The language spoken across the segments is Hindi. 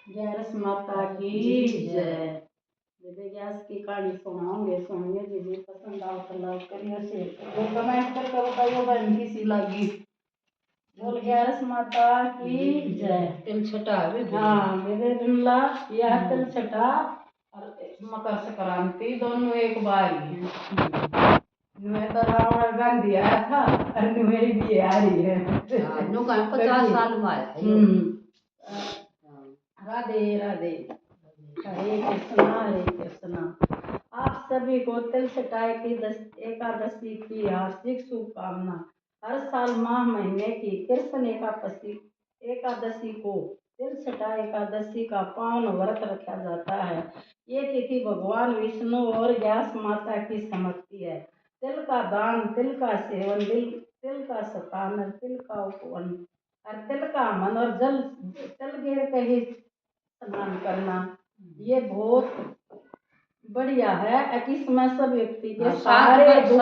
गैरस माता की जय। दीदी गैस की कहानी सुनाओगे, सुनिए दीदी। पसंद आओ तो लाइक करिए, शेयर करिए, कमेंट करके बताइए बहन कैसी लगी। बोल गैरस माता की जय। तिल छठा हाँ मेरे बिमला यह तिल छठा और मकर संक्रांति दोनों एक बार ही है। मैं तो रावण गांधी आया था और मेरी भी आ रही है। 50 साल में आया है। राधे राधे। हरे कृष्णा। आप सभी को तिल छठाई की एकादशी की हार्दिक शुभकामना। हर साल माह महीने की कृष्ण एकादशी को तिल छठा एकादशी का पावन व्रत रखा जाता है। ये तिथि भगवान विष्णु और गैस माता की समर्पित है। तिल का दान, तिल का सेवन, तिल का सतान, तिल का उपवन और तिल का मन और जल तिल गिर के ही स्नान करना, ये बहुत बढ़िया है। इसमें सब व्यक्ति के सारे दुख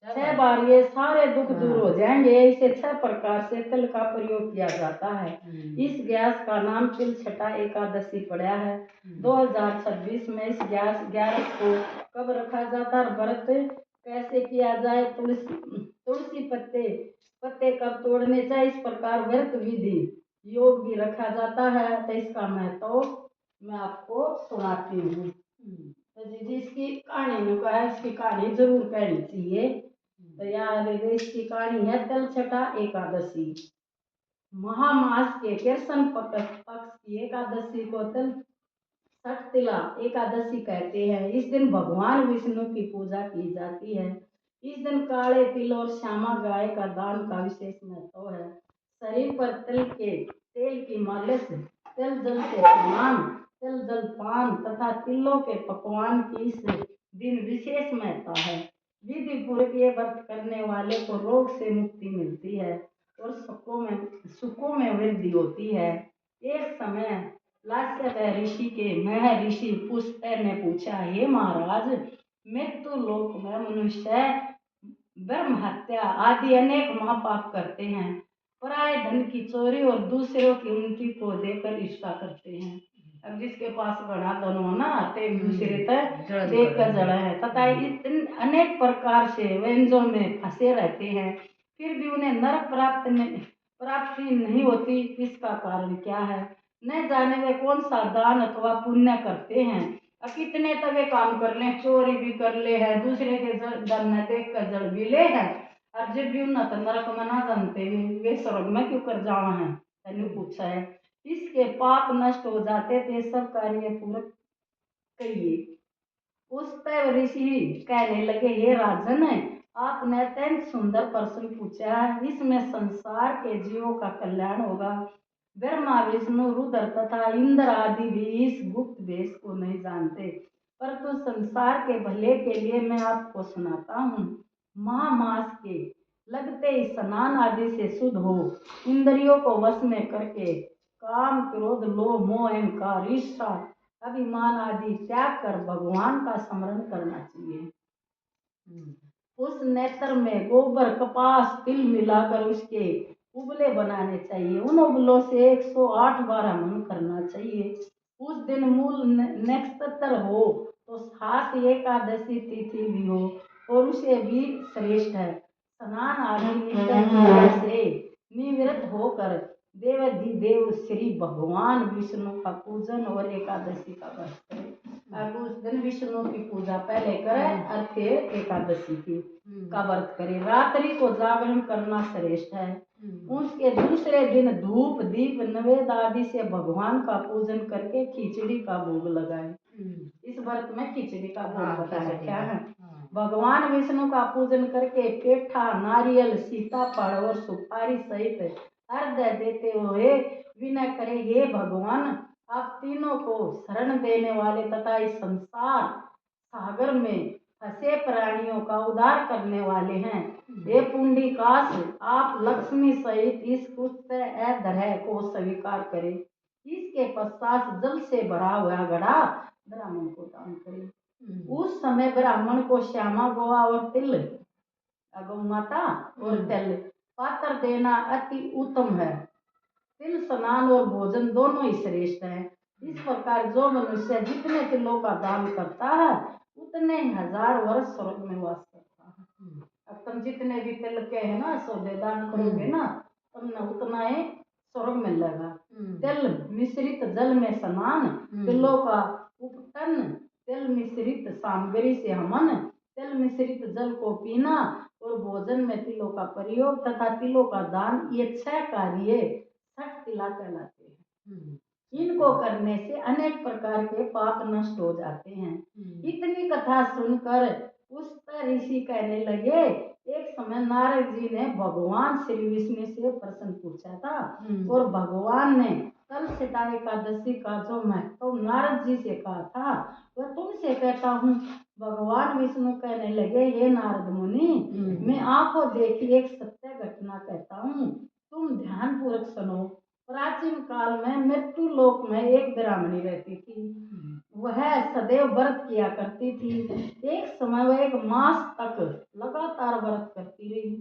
6 बार ये सारे दुख दूर हो जाएंगे। इसे 6 प्रकार से तिल का प्रयोग किया जाता है। इस गैस का नाम तिल छठा एकादशी पड़ा है। 2026 में इस गैस को कब रखा जाता है, व्रत कैसे किया जाए, तुलसी पत्ते कब तोड़ने चाहिए, इस प्रकार व्रत विधि योग भी रखा जाता है। तो इसका महत्व मैं आपको सुनाती हूँ। तो दीदी इसकी कहानी का है, इसकी कहानी जरूर कहनी चाहिए। तो यार इसकी कहानी है तिल छठा एकादशी। महामास के कृष्ण पक्ष की एकादशी को तिल छठ तिला एकादशी कहते हैं। इस दिन भगवान विष्णु की पूजा की जाती है। इस दिन काले तिल और श्यामा गाय का दान का विशेष महत्व है। शरीर पर तेल की मालिश, तिल जल से स्नान, तिल जलपान तथा तिलों के पकवान की इस दिन विशेष महत्ता है। विधि पूर्वक ये व्रत करने वाले को रोग से मुक्ति मिलती है और सुखों में वृद्धि होती है। एक समय लास्य ऋषि के महर्षि पुष्कर ने पूछा, हे महाराज, मृत्यु लोक में मनुष्य ब्रह्म हत्या आदि अनेक महापाप करते हैं। पराये धन की चोरी और दूसरों की उन्नति को देकर ईर्ष्या करते हैं। अब जिसके पास बड़ा धन हो ना, तो दूसरे तक देख कर जड़ा है तथा अनेक प्रकार से व्यंजों में फंसे रहते हैं, फिर भी उन्हें नरक प्राप्ति नहीं होती। इसका कारण क्या है? न जाने वे कौन सा दान अथवा पुण्य करते हैं। अब कितने तो वे काम कर ले, चोरी भी कर ले है, दूसरे के धन न देख कर जड़ भी ले है, और जब भी उन्नत नरक में ना जानते वे स्वर्ग में क्यों कर जावा है? तैਨੂੰ पूछा है। इसके पाप नष्ट हो जाते थे, सब कार्य पूर्ण करिए। उस पर ऋषि कहने लगे, हे राजन, आपने अत्यंत सुंदर प्रश्न पूछा। इसमें संसार के जीवों का कल्याण होगा। ब्रह्मा विष्णु रुद्र तथा इंद्र आदि भी इस गुप्त भेष को नहीं जानते, परंतु संसार के भले के लिए मैं आपको सुनाता हूँ। महामास के लगते ही स्नान आदि से शुद्ध हो, इंद्रियों को वश में करके काम, क्रोध, लोभ, मोह, अहंकार, ईर्ष्या, अभिमान आदि त्याग कर भगवान का स्मरण करना चाहिए। उस नेत्र में गोबर, कपास, तिल मिलाकर उसके उबले बनाने चाहिए। उन उबलों से 108 बार हवन करना चाहिए। उस दिन मूल नक्षत्र हो तो 7 एकादशी तिथि भी हो और उसे भी श्रेष्ठ है। स्नान आदि नित्य से निवृत्त होकर देवाधिदेव श्री भगवान विष्णु का पूजन और एकादशी का व्रत करें। अब उस दिन विष्णु की पूजा पहले करें और फिर एकादशी की का व्रत करें। रात्रि को जागरण करना श्रेष्ठ है। उसके दूसरे दिन धूप, दीप, नैवेद्य आदि से भगवान का पूजन करके खिचड़ी का भोग लगाएं। इस व्रत में खिचड़ी का भोग बता रखा है। भगवान विष्णु का पूजन करके पेठा, नारियल, सीताफल और सुपारी सहित अर्घ्य देते हुए विनय करे, हे भगवान, आप तीनों को शरण देने वाले तथा इस संसार सागर में फंसे प्राणियों का उद्धार करने वाले हैं। हे पुंडरीकाक्ष, आप लक्ष्मी सहित इस कुत्त अधर्ह को स्वीकार करें। इसके पश्चात जल से भरा हुआ घड़ा ब्राह्मण को दान करें। उस समय ब्राह्मण को श्यामा गोवा और तिल, गौ माता और तिल पात्र देना अति उत्तम है। तिल स्नान और भोजन दोनों ही श्रेष्ठ हैं। इस प्रकार जो मनुष्य जितने तिलों का दान करता है उतने ही 1000 वर्ष स्वर्ग में वास करता है। अब तुम जितने भी तिल के है ना सौदे दान करोगे ना तुमने उतना ही स्वर्ग मिलेगा। तिल मिश्रित जल में स्नान, तिलों का उपटन, तिल मिश्रित सामग्री से हमन, तिल मिश्रित जल को पीना और भोजन में तिलों का प्रयोग तथा तिलों का दान, ये 6 कार्य 6 तिला कहलाते हैं। इनको करने से अनेक प्रकार के पाप नष्ट हो जाते हैं। इतनी कथा सुनकर उस पर ऋषि कहने लगे, एक समय नारद जी ने भगवान श्री विष्णु से प्रश्न पूछा था और भगवान ने तल छठा एकादशी का जो महत्व नारद जी से कहा था वह तुमसे कहता हूँ। भगवान विष्णु कहने लगे, हे नारद मुनि, मैं आंखों देखी एक सत्य घटना कहता हूँ, तुम ध्यान पूर्वक सुनो। प्राचीन काल में मृत्यु लोक में एक ब्राह्मणी रहती थी। वह सदैव व्रत किया करती थी। एक समय वह 1 मास तक लगातार व्रत करती रही।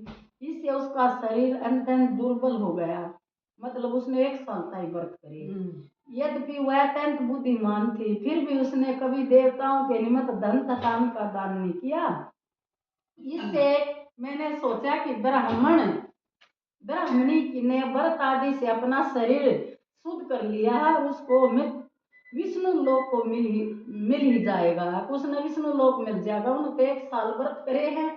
इससे उसका शरीर अत्यंत दुर्बल हो गया। मतलब उसने 1 साल तक व्रत करे। यद्यपि वह अत्यंत बुद्धिमान थी फिर भी उसने कभी देवताओं के निमित्त धन तथा अन्न का दान नहीं किया। इससे मैंने सोचा कि ब्राह्मणी ने व्रत आदि से अपना शरीर शुद्ध कर लिया है और उसको विष्णु लोक को मिल ही जाएगा। उसने विष्णु लोक मिल जाएगा। उन्होंने 1 साल व्रत करे हैं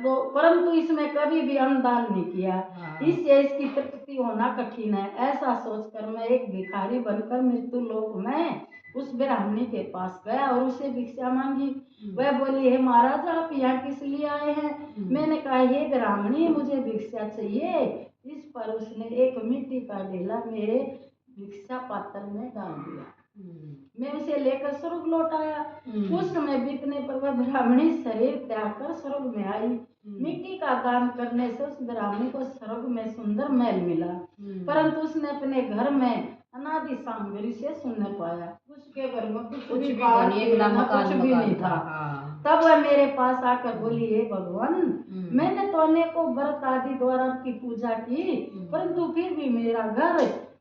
तो परंतु इसमें कभी भी अन्नदान नहीं किया। इससे इसकी तृप्ति होना कठिन है। ऐसा सोचकर मैं एक भिखारी बनकर मृत्यु लोक में उस ब्राह्मणी के पास गया और उसे भिक्षा मांगी। वह बोली, हे महाराज आप यहाँ किस लिए आए हैं? मैंने कहा, हे ब्राह्मणी मुझे भिक्षा चाहिए। इस पर उसने एक मिट्टी का ढेला मेरे भिक्षा पात्र में डाल दिया। मैं उसे लेकर स्वर्ग लौट आया। कुछ समय बीतने पर वह ब्राह्मणी शरीर त्याग कर स्वर्ग में आई। मिट्टी का दान करने से उस ब्राह्मणी को स्वर्ग में सुंदर महल मिला, परंतु उसने अपने घर में अनादि सामग्री से शून्य पाया। उसके घर में कुछ भी नहीं था। तब वह मेरे पास आकर बोली, हे भगवान, मैंने तो अनेकों व्रत आदि द्वारा आपकी पूजा की परंतु फिर भी मेरा घर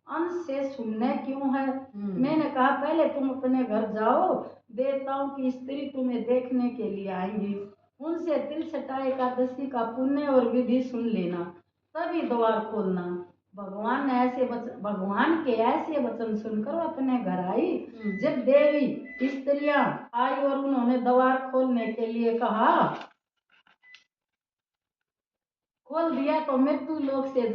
अन्न से शून्य क्यों है? मैंने कहा, पहले तुम अपने घर जाओ, देवताओं की स्त्री तुम्हें देखने के लिए आएंगी। उनसे तिल छठा एकादशी का पुण्य और विधि सुन लेना, तभी द्वार खोलना। भगवान के ऐसे वचन सुनकर वो अपने घर आई। जब देवी स्त्रियां आई और उन्होंने द्वार खोलने के लिए कहा, खोल दिया तो मृत्यु लोक से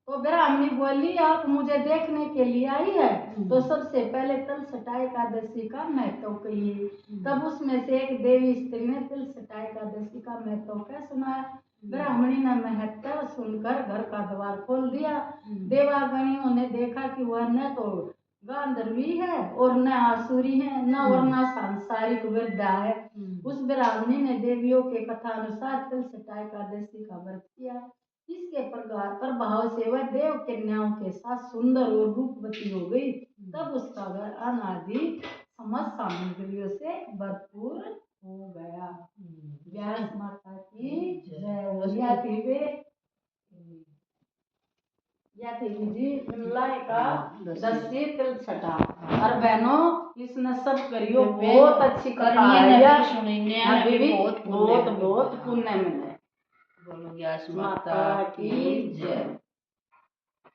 तो ब्राह्मणी बोली, आप मुझे देखने के लिए आई है तो सबसे पहले तल छठा एकादशी का महत्व कहिए। तब उसमें से एक देवी स्त्री ने तल छठा एकादशी का महत्व क्या सुनाया। ब्राह्मणी ने महत्व सुनकर घर का द्वार खोल दिया। देवागणियों ने देखा कि वह न तो गांधर्वी है और न आसुरी है, न और न सांसारिक वृद्धा है। उस ब्राह्मणी ने देवियों के कथा अनुसार तल छठा एकादशी का व्रत किया। इसके प्रभाव से वह देव कन्याओं के साथ सुंदर और रूपवती हो गई। तब उसका घर अनादि समस्त सामग्रियों से भरपूर हो गया। व्यास माता की जय। दसी तिल छठा और बहनों इसने सब करियो, बहुत अच्छी कथा है। बहुत पुण्य मिले। बोलो व्यास माता की